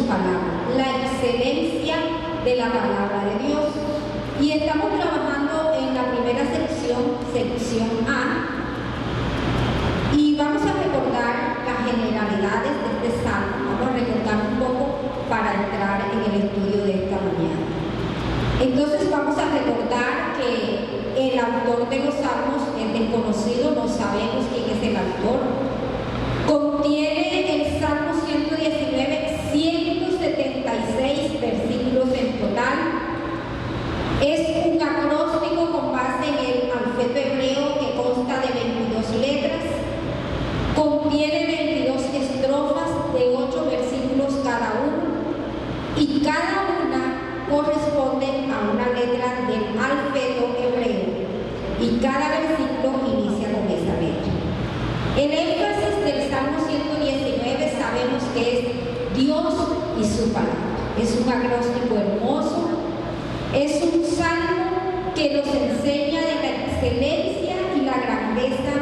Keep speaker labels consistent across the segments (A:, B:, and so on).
A: su palabra, la excelencia de la palabra de Dios. Y estamos trabajando en la primera sección A, y vamos a recordar las generalidades de este salmo. Vamos a recordar un poco para entrar en el estudio de esta mañana. Entonces vamos a recordar que el autor de los salmos es desconocido, no sabemos quién es el autor. Contiene el Salmo 119, 176 versículos en total. Es un acróstico con base en el alfabeto hebreo que consta de 22 letras. Contiene 22 estrofas de 8 versículos cada uno, y cada una corresponde a una letra del alfabeto hebreo, y cada versículo inicia con esa letra. El énfasis del Salmo 119 sabemos que es Dios y su palabra. Es un acróstico hermoso, es un salmo que nos enseña de la excelencia y la grandeza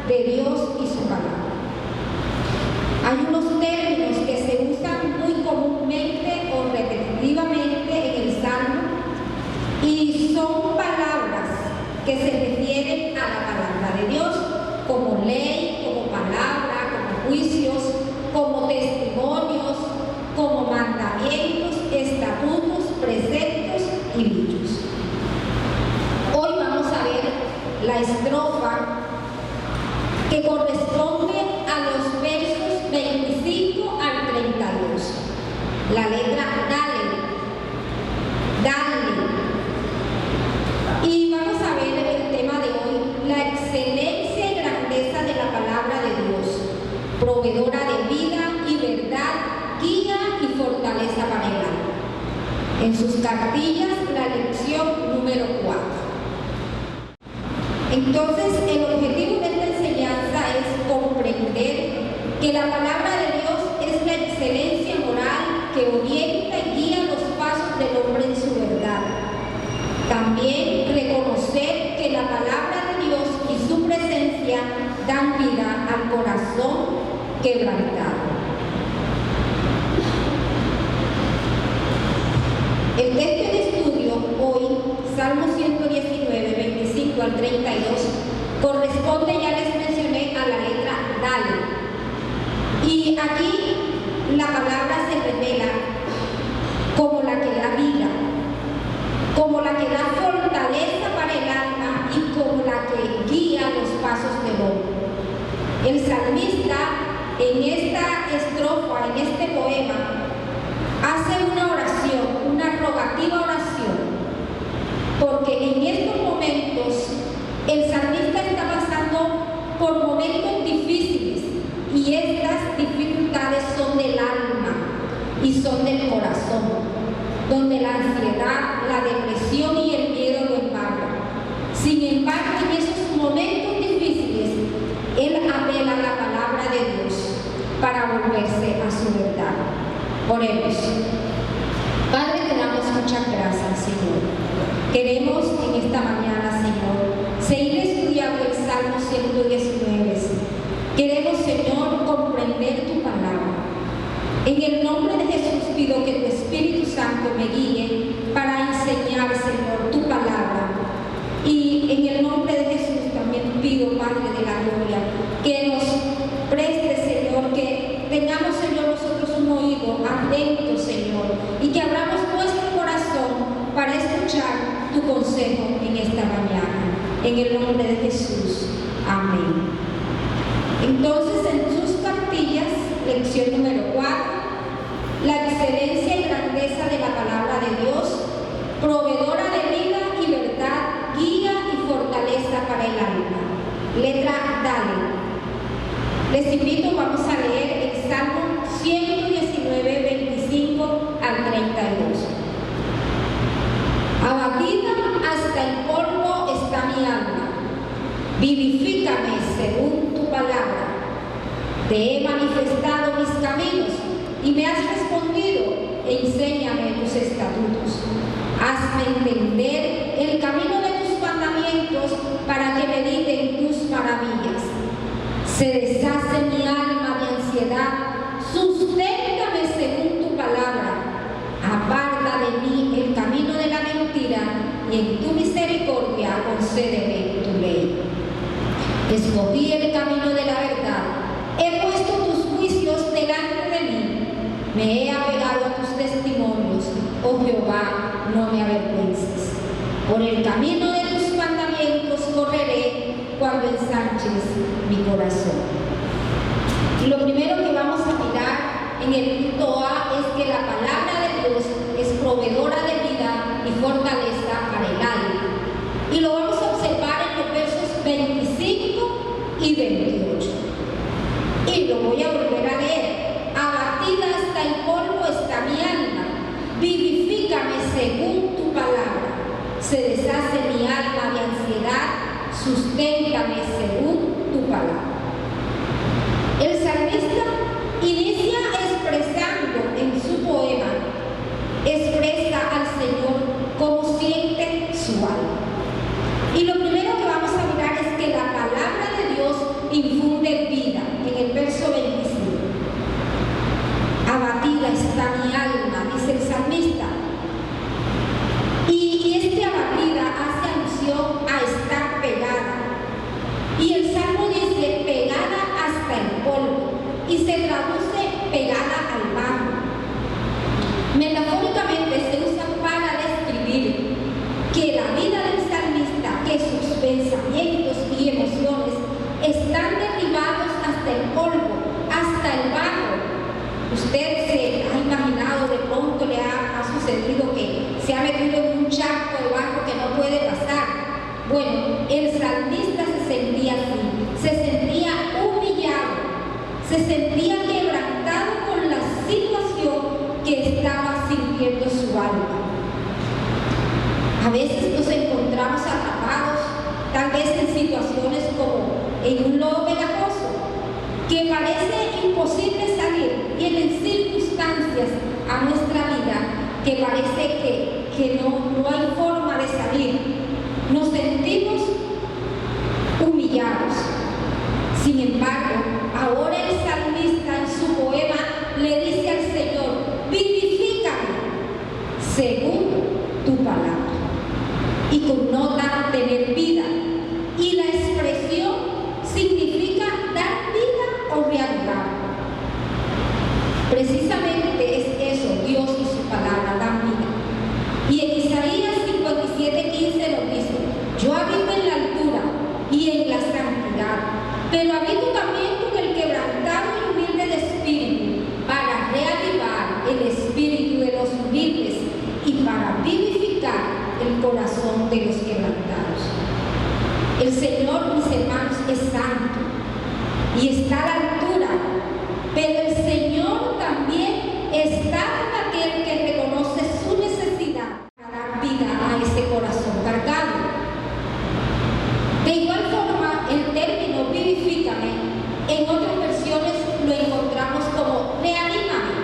A: de Dios y su palabra. Hay unos términos que se usan muy comúnmente o repetitivamente en el salmo, y son palabras que se refieren a la palabra de Dios, como ley, como palabra, como juicios, como testimonios, como mandamientos, estatutos, preceptos y dichos. Hoy vamos a ver la estrofa que corresponde a los versos 25 al 32. La letra dale. Y vamos a ver el tema de hoy, la excelencia y grandeza de la palabra de Dios, proveedora de vida y verdad, guía y fortaleza para el alma. En sus cartillas, la lección número 4. Entonces, el objetivo de esta enseñanza es comprender que la palabra de Dios es la excelencia moral que orienta y guía los pasos del hombre en su verdad. También reconocer que la palabra de Dios y su presencia dan vida al corazón quebrantado. El texto de estudio hoy, Salmo 119, 25 al 32, corresponde, ya les mencioné, a la letra dale. Y aquí la palabra se revela como la que da vida, como la que da fortaleza para el alma y como la que guía los pasos del hombre. El salmista en esta estrofa, en este poema, hace una oración, una rogativa oración, porque en estos momentos el salmista está pasando por momentos difíciles, y estas dificultades son del alma y son del corazón, donde la ansiedad, la depresión y el miedo lo embargan. Sin embargo, en esos momentos difíciles, él apela a la palabra de Dios para volverse a su verdad. Oremos. Padre, te damos muchas gracias, Señor. Queremos en esta mañana, Señor, seguir estudiando el Salmo 119. Queremos, Señor, comprender tu palabra. En el nombre de Jesús pido que tu Espíritu Santo me guíe para enseñar, Señor, tu palabra. Y en el nombre de Jesús también pido, Padre de la gloria, que nos preste, Señor, que tengamos, Señor, nosotros un oído atento, Señor, y que abramos nuestro corazón para escuchar tu consejo en esta mañana. En el nombre de Jesús. Amén. Entonces, en sus cartillas, lección número 4, la excelencia y grandeza de la palabra de Dios, proveedora de vida y verdad, guía y fortaleza para el alma. Letra dale. Les invito, vamos a leer el Salmo 119, 25 al 32. Abatida hasta el polvo está mi alma, vivifícame según tu palabra. Te he manifestado mis caminos y me has respondido, enséñame tus estatutos. Hazme entender el camino de tus mandamientos para que medite en tus maravillas. Se deshace mi alma de ansiedad, susténtame según tu palabra. concédeme tu ley. Escogí el camino de la verdad, he puesto tus juicios delante de mí, me he apegado a tus testimonios, oh Jehová, no me avergüences. Por el camino de tus mandamientos correré cuando ensanches mi corazón. Y lo primero que vamos a mirar en el punto A es que la palabra de Dios es proveedora de vida y fortaleza para el alma. Y lo vamos a observar en los versos 25 y 28. Y lo voy a volver a leer. Abatida hasta el polvo está mi alma, vivifícame según tu palabra. Se deshace mi alma de ansiedad, susténtame según tu palabra. El salmista inicia expresando en su poema, expresa al Señor cómo siente su alma. Y lo primero que vamos a mirar es que la palabra de Dios infunde vida, en el verso 25. Abatida está mi alma, dice el salmista. Y este abatida hace alusión a estar pegada. Y el salmo dice pegada hasta el polvo, y se traduce pegada al barro. Metafóricamente se usa para describir que la vida del salmista, que sus pensamientos y emociones están derribados hasta el polvo, hasta el barro. Usted se ha imaginado, de pronto le ha sucedido que se ha metido en un charco de barro que no puede pasar. Bueno, el salmista se sentía así, se sentía humillado, se sentía quebrantado con la situación que estaba sintiendo su alma. A veces nos encontramos atrapados, tal vez en situaciones como en un lodo pegajoso, que parece imposible salir, vienen circunstancias a nuestra vida que parece que no hay forma de salir. Nos sentimos humillados. Sin embargo, ahora el salmista en su poema le dice al Señor, vivifícame según tu palabra. Y connota tener vida. Y la expresión significa dar vida o reavivar. Precisamente es eso, Dios y su palabra dan vida. Y en Isaías 57:15 nos dice, yo habito en la altura y en la santidad, pero habito también con el quebrantado y humilde de espíritu, para reavivar el espíritu de los humildes y para vivificar el corazón de los quebrantados. El Señor, mis hermanos, es santo y está a la altura, pero el Señor también está con aquel que reconoce su necesidad para dar vida a ese corazón cargado. De igual forma, el término vivifícame, en otras versiones lo encontramos como reanímame.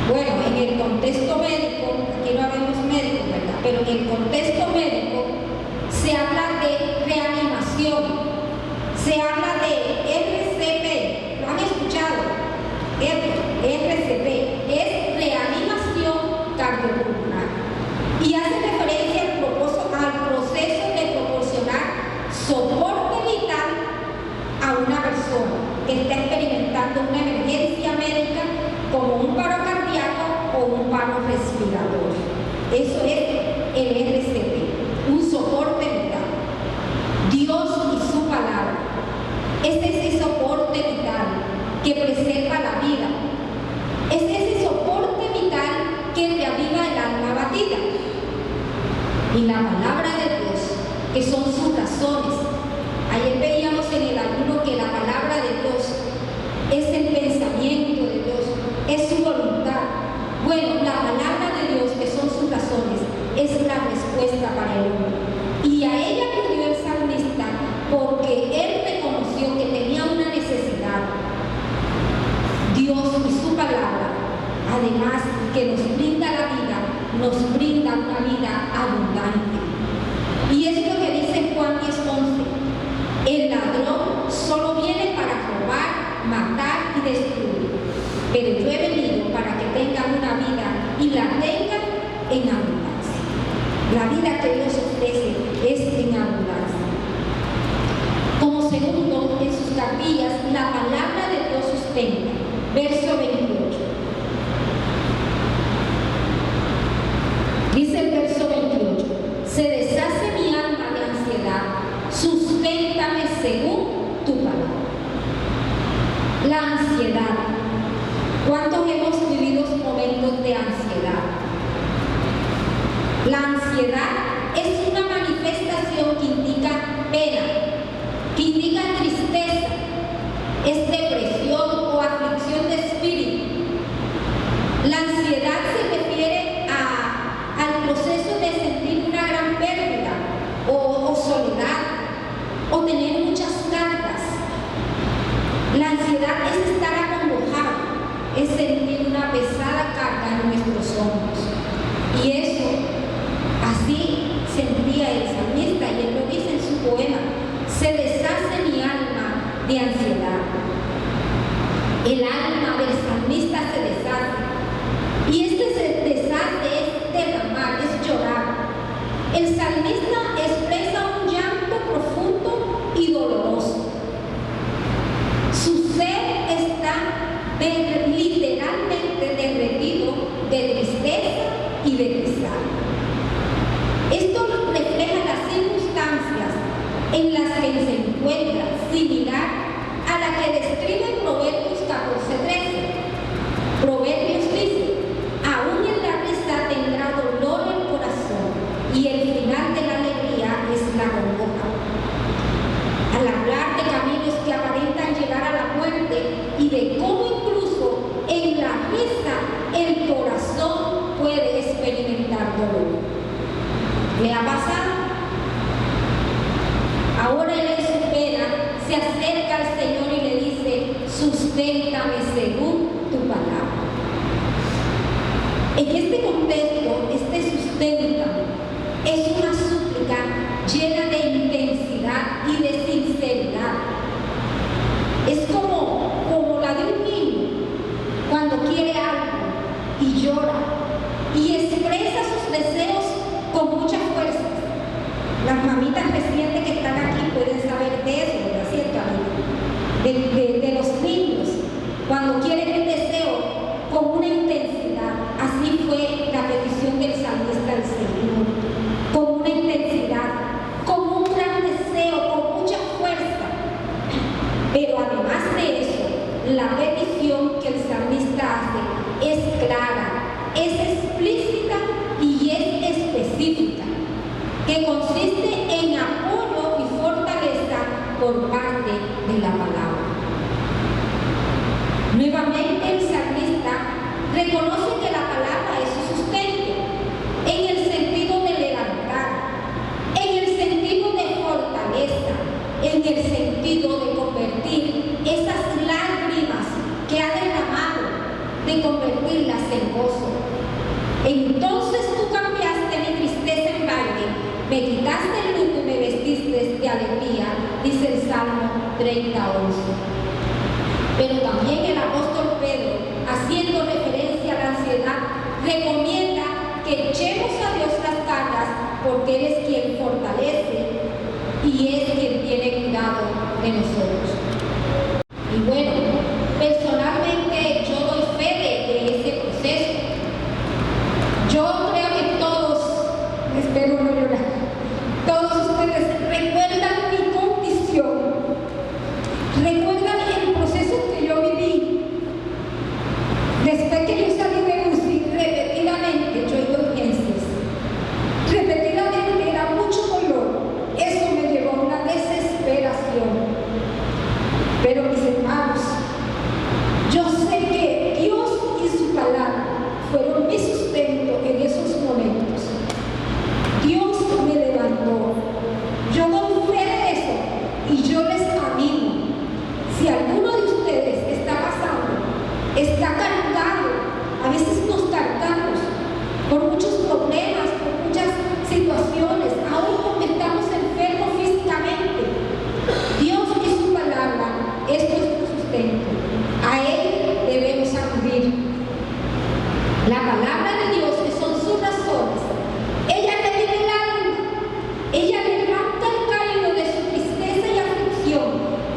A: Bueno, en el contexto médico, aquí no habemos médicos, ¿verdad? Pero en el contexto médico se habla de reanimación, se habla de RCP, ¿lo han escuchado? RCP es reanimación cardiopulmonar y hace referencia al proceso de proporcionar soporte vital a una persona que está experimentando una emergencia médica como un paro cardíaco o un paro respirador. Eso es el RCP, un soporte vital. Dios y su palabra es ese soporte vital que preserva la vida. Es ese soporte vital que reaviva el alma abatida. Y la palabra de Dios, que son sus razones. Ayer veíamos en el ayuno que la palabra de Dios es el pensamiento de Dios, es su voluntad. Bueno, la palabra de Dios, que son sus razones, es la respuesta para el hombre. Y a ella acudió el salmista porque él reconoció que tenía una necesidad. Dios y su palabra, además que nos brinda la vida, nos brinda una vida abundante. Y es lo que dice Juan 10:11. El ladrón solo viene para robar, matar y destruir. Pero yo he venido para que tengan una vida y la tengan en abundancia. La vida que Dios ofrece es La ansiedad. ¿Cuántos hemos vivido momentos de ansiedad? La ansiedad es una manifestación que indica pena, que indica tristeza, es depresión o aflicción de espíritu. La ansiedad se refiere al proceso de sentir una gran pérdida o soledad o tener muchas cargas. La ansiedad es estar acongojado, es sentir una pesada carga en nuestros hombros. Y eso, así sentía el salmista, y él lo dice en su poema: se deshace mi alma de ansiedad. El alma del salmista se deshace. Y este se deshace es derramar, es llorar. El salmista expresa un llanto profundo y doloroso. Su ser está literalmente derretido de tristeza y de pesar. Esto refleja las circunstancias en las que se encuentra, similar a la que describe Proverbios 14:13. Proverbios dice: aún en la risa tendrá dolor el corazón, y el final de la alegría es la congoja. Al hablar de caminos que aparentan llegar a la muerte y de cómo incluso en la risa el corazón puede experimentar dolor. ¿Le ha pasado? Ahora él en su pena se acerca al Señor y le dice: susténtame según tu palabra. En este contexto, este susténtame es una súplica llena de intensidad y de sinceridad. Es como la de un niño cuando quiere algo y llora y expresa sus deseos con mucha fuerza. Las mamitas recientes que están aquí pueden saber de eso, ¿verdad? ¿Cierto, amigo? De los niños, cuando quieren un deseo con una intensidad. Así fue la petición del salmista al Señor, con una intensidad, con un gran deseo, con mucha fuerza. Pero además de eso, la petición que el salmista hace es clara, es explícita y es específica, que consiste en apoyo y fortaleza por parte de la palabra. Nuevamente el salmista reconoce que la palabra es su sustento, en el sentido de levantar, en el sentido de fortaleza, en el sentido de convertir esas lágrimas que ha derramado, de convertirlas en gozo. Entonces tú cambiaste mi tristeza en baile, me quitaste el luto y me vestiste de alegría, dice el Salmo 30:11. Pero también el apóstol Pedro, haciendo referencia a la ansiedad, recomienda que echemos a Dios las cargas, porque Él es quien fortalece y es quien tiene cuidado de nosotros. Y bueno, personalmente yo doy fe de ese proceso. Yo creo que todos, espero no llorar, todos ustedes recuerdan mi condición, recuerdan el proceso que yo viví. Después que yo salí de UCI, repetidamente yo iba a urgencias, repetidamente era mucho dolor. Eso me llevó a una desesperación. Pero mis hermanos, yo sé que Dios y su palabra fueron mi sustento en esos momentos. Dios me levantó. Yo doy fe de eso y yo les animo. Si alguno de ustedes está pasando, está cargado, a veces nos cargamos por muchos problemas, por muchas situaciones, aún cuando estamos enfermos físicamente, Dios y su palabra es nuestro sustento. A Él debemos acudir. La palabra de Dios, que son sus razones, ella revive el alma, ella levanta el caído de su tristeza y aflicción,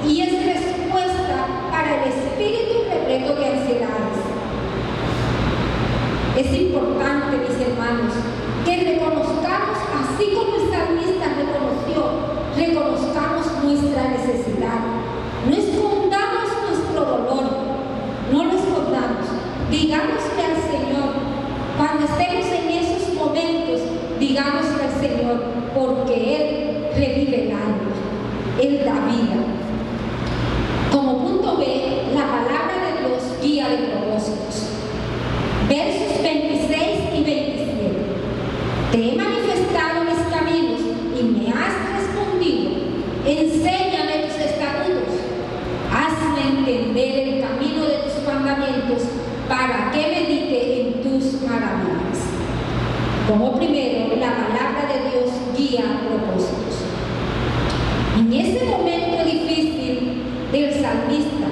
A: y es respuesta para el espíritu repleto de ansiedades. Es importante, mis hermanos, que reconozcamos, así como el salmista reconozcamos nuestra necesidad, no escondamos nuestro dolor, digámosle al Señor, cuando estemos en esos momentos, digámosle al Señor, porque Él revive el alma, Él da vida. Como punto B, la palabra de Dios guía de propósitos. Versos 26 y 27. Te he manifestado mis caminos y me has respondido. Enséñame tus estatutos. Hazme entender el camino de tus mandamientos para que medite en tus maravillas. Como primero, la palabra de Dios guía propósitos. En ese momento difícil del salmista,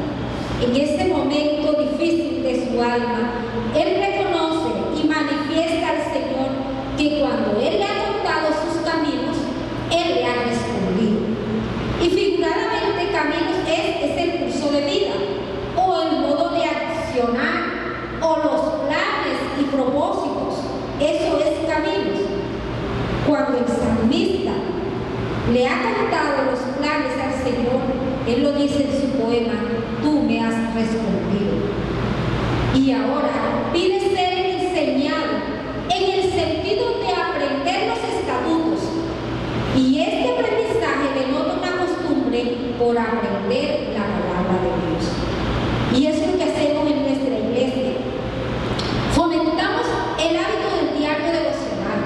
A: en ese momento difícil de su alma, él reconoce y manifiesta al Señor que cuando Él le ha contado sus caminos, Él le ha respondido. Y figuradamente caminos es el curso de vida, o el modo de accionar, o los planes y propósitos. Eso es caminos. Cuando el salmista le ha contado los planes al Señor, Él lo dice en su poema, tú me has respondido. Y ahora pide ser enseñado en el sentido de aprender los estatutos. Y este aprendizaje denota una costumbre por aprender la palabra de Dios. Y eso es lo que hacemos en nuestra iglesia. Fomentamos el hábito del diario devocional.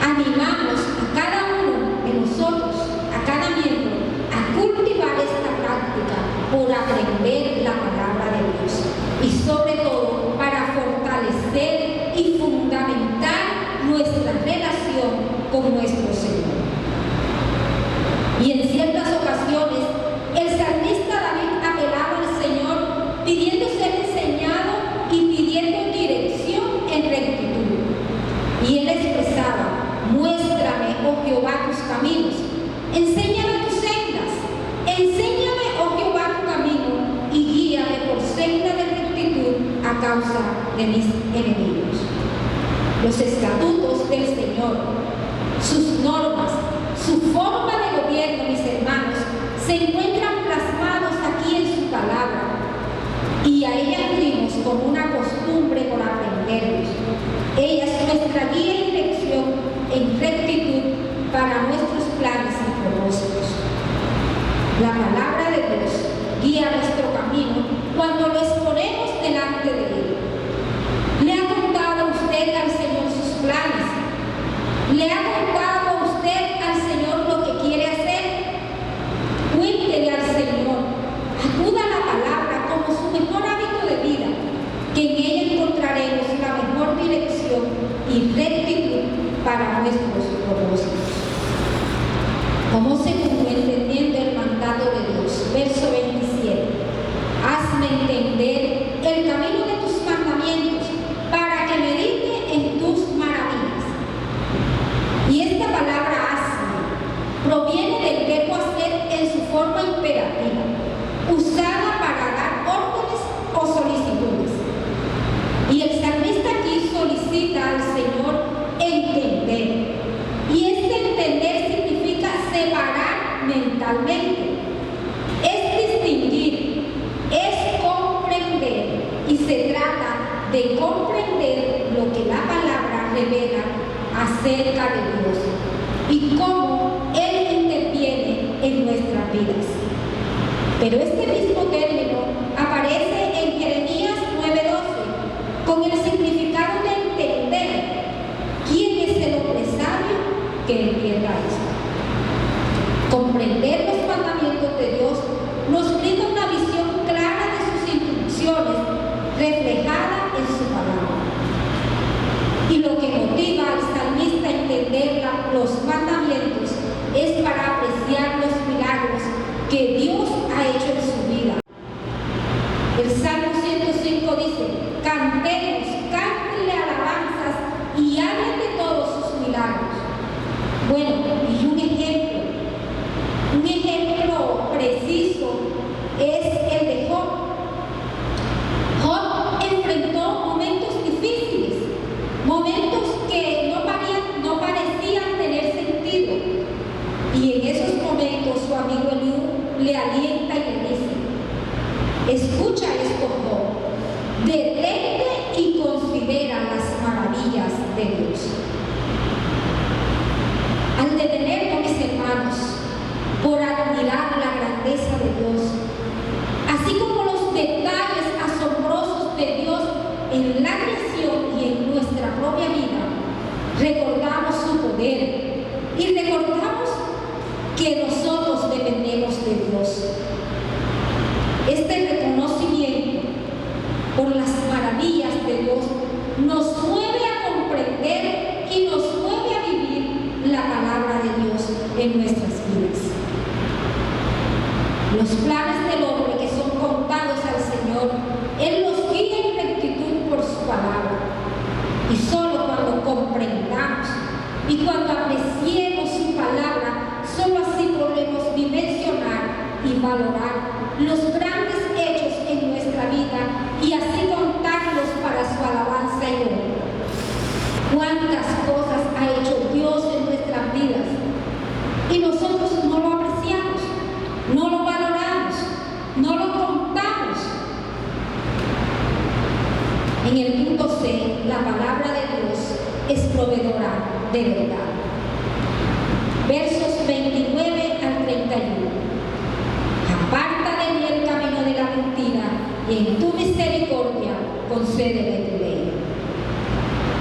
A: Animamos a cada uno de nosotros, a cada miembro, a cultivar esta práctica por aprender la palabra de Dios. Y sobre todo para fortalecer y fundamentar nuestra relación con nuestro Señor. Y en ciertas ocasiones, el salmista David apelaba al Señor pidiendo ser enseñado y pidiendo dirección en rectitud. Y él expresaba, muéstrame, oh Jehová, tus caminos, enséñame tus sendas, enséñame, oh Jehová, tu camino, y guíame por senda de rectitud a causa de mis enemigos. Los estatutos del Señor, sus normas, su forma de gobierno, mis hermanos, se encuentran plasmados aquí en su palabra. Y a ella acudimos como una costumbre por aprenderlos. Ella es nuestra guía y dirección en rectitud para nuestros planes y propósitos. La palabra de Dios guía nuestro camino cuando lo exponemos delante de Él. ¿Le ha contado usted al Señor sus planes? ¿Le ha contado usted al Señor lo que quiere hacer? Cuéntele al Señor, acuda a la palabra como su mejor hábito de vida, que en ella encontraremos la mejor dirección y rectitud para nuestros propósitos. Como segundo, entendiendo el mandato de Dios, verso 27, hazme entender el camino de tus mandamientos para que medite en tus maravillas. Y esta palabra hazme proviene del verbo hacer en su forma imperativa, usada para dar órdenes o solicitudes. Y el salmista aquí solicita al Señor entender. Y este entender significa separar mentalmente. Es distinguir, es comprender. Y se trata de comprender lo que la palabra revela acerca de Dios y cómo Él interviene en nuestras vidas. Pero este mismo término aparece en Jeremías 9:12 con el significado de entender. ¿Quién es el hombre sabio que entienda esto? Comprender los mandamientos de Dios nos brinda una visión clara de sus instrucciones reflejada en su palabra. Y lo que motiva al salmista a entender los mandamientos es para apreciar los milagros que Dios ha hecho en su vida. El Salmo 105 dice, cantemos, cántenle alabanzas y hablen de todos sus milagros. Bueno, y un ejemplo preciso es el de Job. Job enfrentó momentos difíciles, momentos que no parecían tener sentido. Y en esos momentos su amigo Eliú le alienta y le dice, escucha esto, Job, detente de Dios. Al detenernos, mis hermanos, por admirar la grandeza de Dios, así como los detalles asombrosos de Dios en la creación y en nuestra propia vida, recordamos su poder y recordamos que nosotros dependemos de Dios. Este reconocimiento por las maravillas de Dios nos mueve a comprender y nos mueve a vivir la palabra de Dios en nuestras vidas. Los planes del hombre que son contados al Señor, Él los guía en rectitud por su palabra. Y solo cuando comprendamos y cuando apreciemos su palabra, solo así podremos dimensionar y valorar los grandes hechos en nuestra vida y así contarlos para su alabanza y honra. Cuántas cosas ha hecho Dios en nuestras vidas y nosotros no lo apreciamos, no lo valoramos, no lo contamos. En el punto C, la palabra de Dios es proveedora de verdad. Versos 29 al 31. Aparta de mí el camino de la mentira y en tu misericordia concédeme tu ley.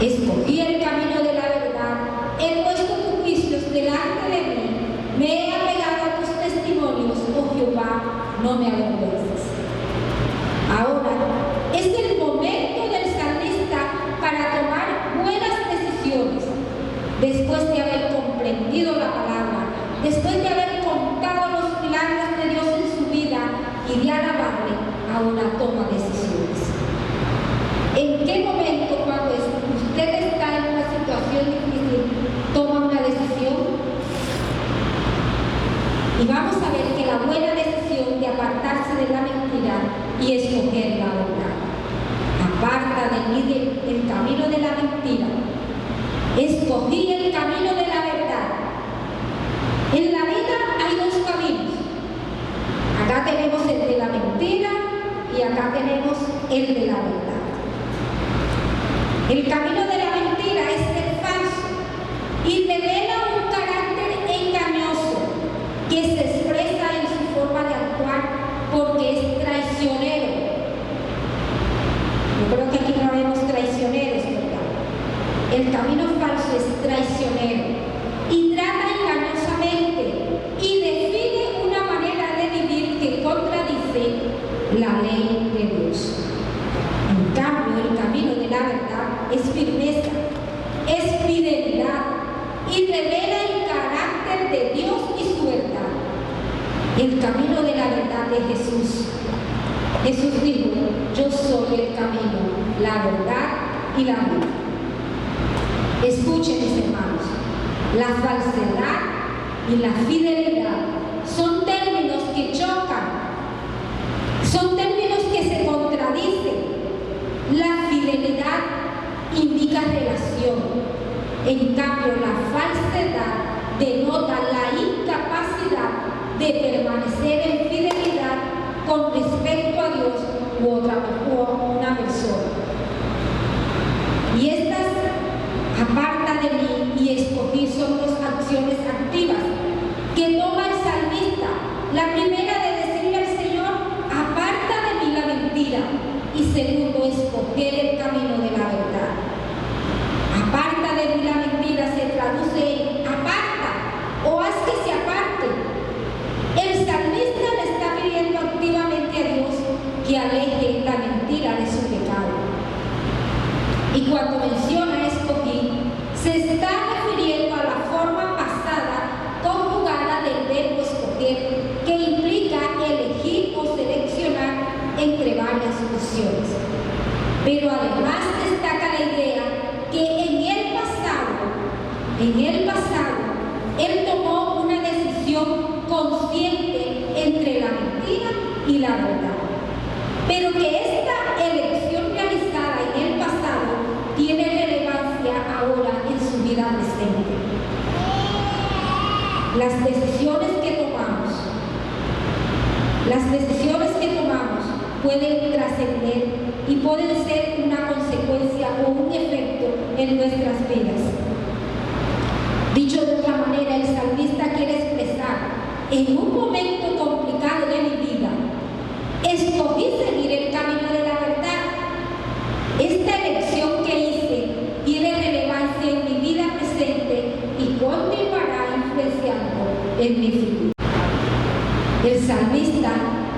A: Escogí el camino de la verdad, he puesto tus juicios delante de mí, me he apegado a tus testimonios, oh Jehová, no me avergüences. Ahora es el momento del salmista para tomar buenas decisiones, después de haber comprendido la palabra, después de haber contado los milagros de Dios en su vida y de alabarle, ahora toma decisiones. ¿En qué momento, cuando usted está en una situación difícil, toma una decisión? Y vamos a ver que la buena decisión de apartarse de la mentira y escoger la verdad. Aparta de mí el camino de la mentira. Escogí el camino de la verdad. En la vida hay dos caminos. Acá tenemos el de la mentira y acá tenemos el de la verdad. El camino de la mentira es el falso y revela un carácter engañoso que se expresa en su forma de actuar porque es traicionero. Yo creo que aquí no vemos traicioneros, ¿verdad? El camino falso es traicionero y trata engañosamente y define una manera de vivir que contradice la ley de Dios. En cambio, el camino de la verdad es firmeza, es fidelidad y revela el carácter de Dios y su verdad. El camino de la verdad de Jesús. Jesús dijo: yo soy el camino, la verdad y la vida. Escuchen, mis hermanos, la falsedad y la fidelidad son términos que chocan, son términos que se contradicen. La fidelidad indica relación, en cambio la falsedad denota la incapacidad de permanecer en fidelidad con respecto a Dios u una persona. Y estas aparta de mí y escogí son dos acciones activas que toma el salmista. La primera de decirle al Señor: aparta de mí la mentira, y segundo, escoger el camino de la verdad. Aparta de mí la mentira se traduce en aparta o haz que se aparte. El salmista le está pidiendo activamente a Dios que aleje la mentira de su pecado. Y cuando menciona escogí, se está refiriendo a la forma pasada conjugada del verbo escoger, que implica elegir o seleccionar entre varias opciones. Pero además destaca la idea que en el pasado, él tomó una decisión consciente entre la mentira y la verdad. Pero que esta elección realizada en el pasado tiene relevancia ahora en su vida presente. Las decisiones que tomamos pueden trascender y pueden ser una consecuencia o un efecto en nuestras vidas. Dicho de otra manera, el salmista quiere expresar: en un momento complicado de mi vida, escogí seguir el camino de la verdad. Esta elección que hice tiene relevancia en mi vida presente y continuará influenciando en mi futuro. El salmista,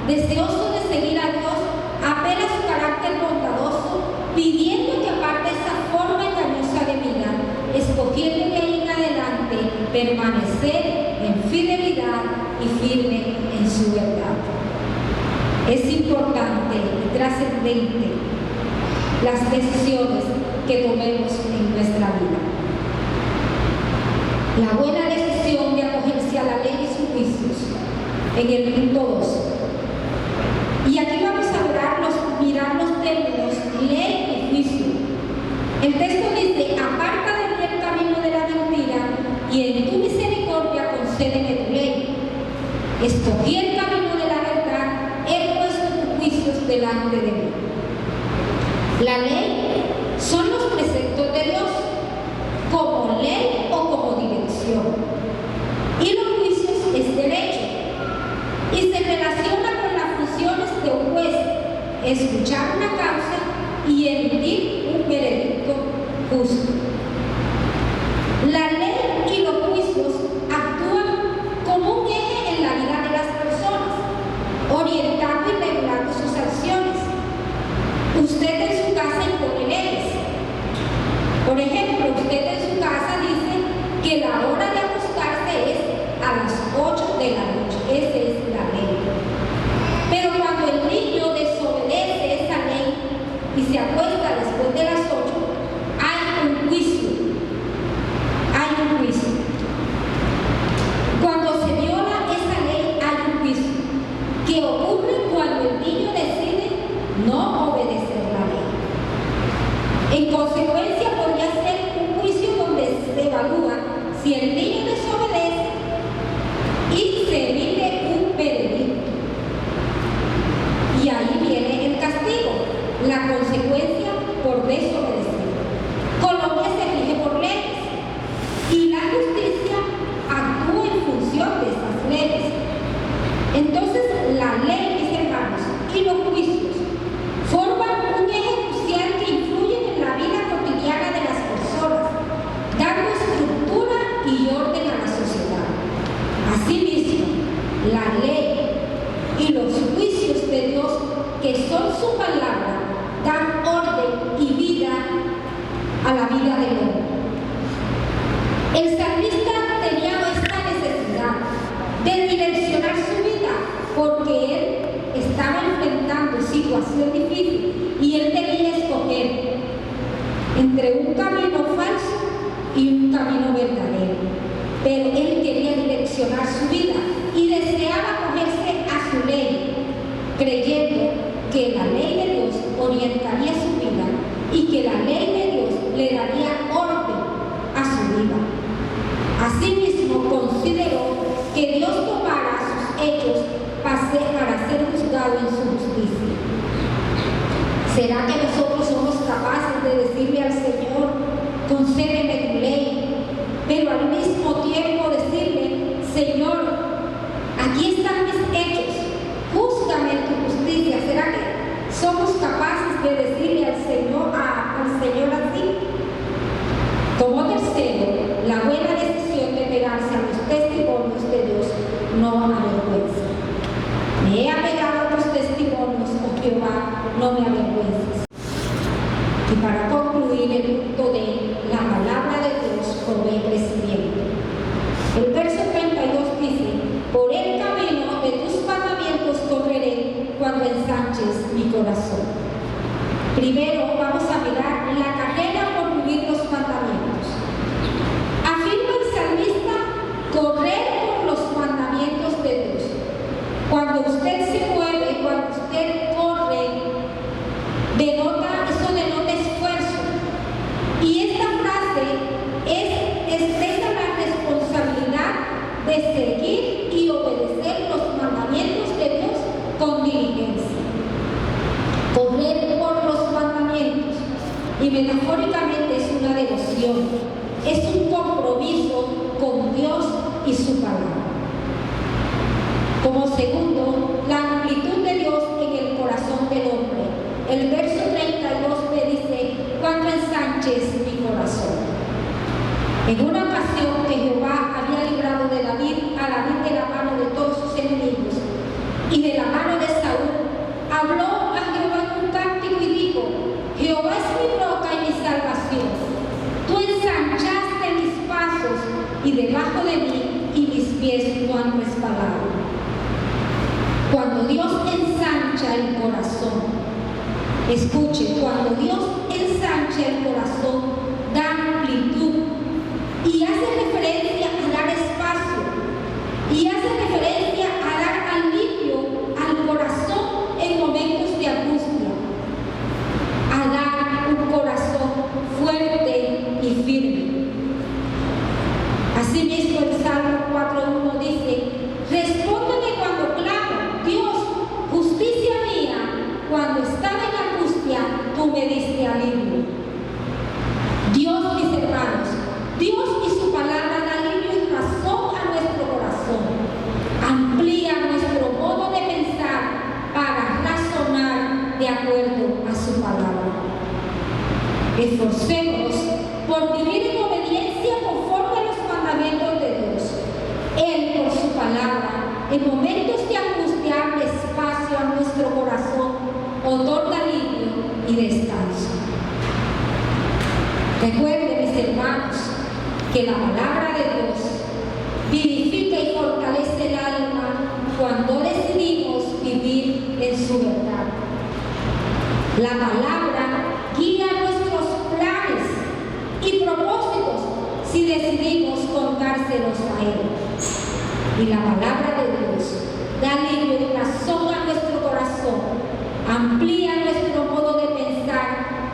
A: deseoso de seguir a Dios, apela a su carácter bondadoso, pidiendo que aparte esa forma engañosa de vida, escogiendo de ahí en adelante permanecer en fidelidad y firme en su verdad. Es importante y trascendente las decisiones que tomemos en nuestra vida. La buena decisión de acogerse a la ley y sus juicios, en el punto 2. Y aquí vamos a mirar los términos ley y juicio. El texto dice: aparta de mí el camino de la mentira y en tu misericordia concédeme tu ley. Escogí el camino de la verdad, he puesto tus juicios delante de mí. La ley son los preceptos de Dios, como ley o como dirección. Y los juicios es derecho. Y se relaciona con las funciones de un juez: escuchar una causa y emitir un veredicto justo. La ley y los juicios actúan como un eje en la vida de las personas, orientando y regulando sus acciones. Usted en su casa impone leyes. Por ejemplo, usted en su casa dice que la hora de acostarse es a las 8 de la noche. Esa es la ley. Pero cuando el niño desobedece esa ley y se acuesta después de las 8, hay un juicio. Hay un juicio. Cuando se viola esa ley, hay un juicio. ¿Qué ocurre cuando el niño decide no obedecer la ley? En consecuencia, podría ser un juicio donde se evalúa si el niño desobedece y se emite un veredicto. Y ahí viene el castigo, la consecuencia por desobedecer. Colombia se rige por leyes y la justicia actúa en función de esas leyes. Entonces, la ley, mis hermanos, y los juicios forman un eje crucial que influye en la vida cotidiana de las personas, dando estructura y orden a la sociedad. Asimismo, la ley y los juicios de Dios, que son su palabra, dan orden y vida a la vida del hombre. El salmista tenía esta necesidad de direccionar su vida porque él estaba enfrentando situación difícil y él tenía que escoger entre un camino falso y un camino verdadero. Pero él quería direccionar su vida y deseaba acogerse a su ley, creyendo que la ley de Dios orientaría su vida y que la ley de Dios le daría orden a su vida. Asimismo, consideró que Dios tomara sus hechos para ser juzgado en su justicia. ¿Será que nosotros somos capaces de decirle al Señor: concédeme tu ley, pero al mismo tiempo decirle: Señor, aquí están mis hechos, júzgame en tu justicia? ¿Será que somos capaces de decirle al Señor así? Como tercero, la buena decisión de pegarse a los testimonios de Dios no avergüenza. Me he apegado a los testimonios, oh Jehová, no me avergüences. metafóricamente es una devoción, es un compromiso con Dios y su palabra. Como segundo, la amplitud de Dios en el corazón del hombre. El verso 32 me dice: cuando ensanches mi corazón. En una ocasión que Jehová había librado a David de la mano de todos sus enemigos y de la mano de Saúl, habló a Jehová en un cántico y dijo: Jehová es mi roca y mi salvación. Tú ensanchaste mis pasos y debajo de mí y mis pies no han resbalado. Cuando Dios ensancha el corazón, escuche, cuando Dios ensancha el corazón, da amplitud y hace referencia a dar espacio y hace referencia a dar alivio al corazón en momentos de angustia, a dar un corazón fuerte y firme. Asimismo, el Salmo 4:1 dice: respóndeme cuando clamo, Dios, justicia mía, cuando estaba en angustia, tú me diste alivio. Dios, mis hermanos, Dios y su palabra da alivio y razón a nuestro corazón. Amplía nuestro modo de pensar para razonar de acuerdo a su palabra. Esforcémonos por vivir en obediencia conforme a los mandamientos de Dios. Él, por su palabra, en momentos de angustia, abre espacio a nuestro corazón, otorga alivio y descanso. Recuerden, mis hermanos, que la palabra de Dios vivifica y fortalece el alma cuando decidimos vivir en su verdad. La palabra guía nuestros planes y propósitos si decidimos contárselos a Él. Y la palabra de Dios da alivio y razón a nuestro corazón, amplía nuestro modo de pensar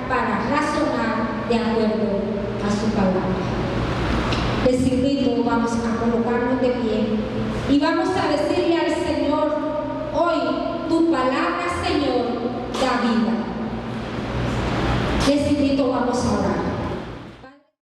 A: para razonar de acuerdo a su palabra. Les invito, vamos a colocarnos de pie y vamos a decirle al Señor: